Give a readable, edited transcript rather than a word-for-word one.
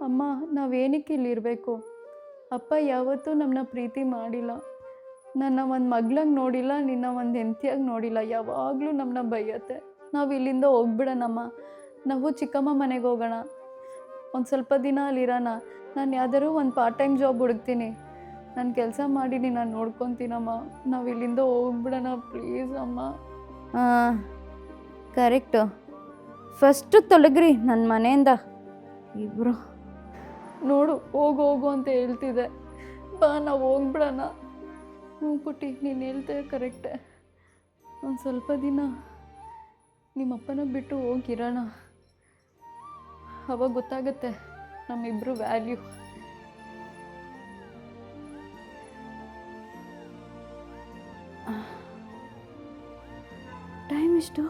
ಅಮ್ಮ ನಾವೇನಕ್ಕೆ ಇಲ್ಲಿರಬೇಕು? ಅಪ್ಪ ಯಾವತ್ತೂ ನಮ್ಮನ್ನ ಪ್ರೀತಿ ಮಾಡಿಲ್ಲ. ನನ್ನ ಒಂದು ಮಗ್ಳಂಗೆ ನೋಡಿಲ್ಲ, ನಿನ್ನ ಒಂದು ಹೆಂಡ್ತಿಯಾಗಿ ನೋಡಿಲ್ಲ. ಯಾವಾಗಲೂ ನಮ್ಮನ್ನ ಬೈಯತ್ತೆ. ನಾವು ಇಲ್ಲಿಂದ ಹೋಗ್ಬಿಡೋಣಮ್ಮ. ನಾವು ಚಿಕ್ಕಮ್ಮ ಮನೆಗೆ ಹೋಗೋಣ. ಒಂದು ಸ್ವಲ್ಪ ದಿನ ಅಲ್ಲಿರೋಣ. ನಾನು ಯಾವ್ದಾದ್ರು ಒಂದು ಪಾರ್ಟ್ ಟೈಮ್ ಜಾಬ್ ಹುಡುಕ್ತೀನಿ. ನಾನು ಕೆಲಸ ಮಾಡೀನಿ, ನಾನು ನೋಡ್ಕೊತೀನಮ್ಮ. ನಾವು ಇಲ್ಲಿಂದ ಹೋಗ್ಬಿಡೋಣ ಪ್ಲೀಸ್ ಅಮ್ಮ. ಕರೆಕ್ಟು. ಫಸ್ಟು ತೊಲಗ್ರಿ ನನ್ನ ಮನೆಯಿಂದ ಇಬ್ಬರು. ನೋಡು ಹೋಗು ಹೋಗು ಅಂತ ಹೇಳ್ತಿದ್ದೆ. ಬಾ ನಾವು ಹೋಗ್ಬಿಡೋಣ. ಹ್ಞೂ ಪುಟ್ಟಿ, ನೀನು ಹೇಳ್ತೆ ಕರೆಕ್ಟೆ. ಒಂದು ಸ್ವಲ್ಪ ದಿನ ನಿಮ್ಮಪ್ಪನ ಬಿಟ್ಟು ಹೋಗಿರೋಣ. ಅವಾಗ ಗೊತ್ತಾಗುತ್ತೆ ನಮ್ಮಿಬ್ಬರು ವ್ಯಾಲ್ಯೂ. ಟೈಮ್ ಎಷ್ಟು?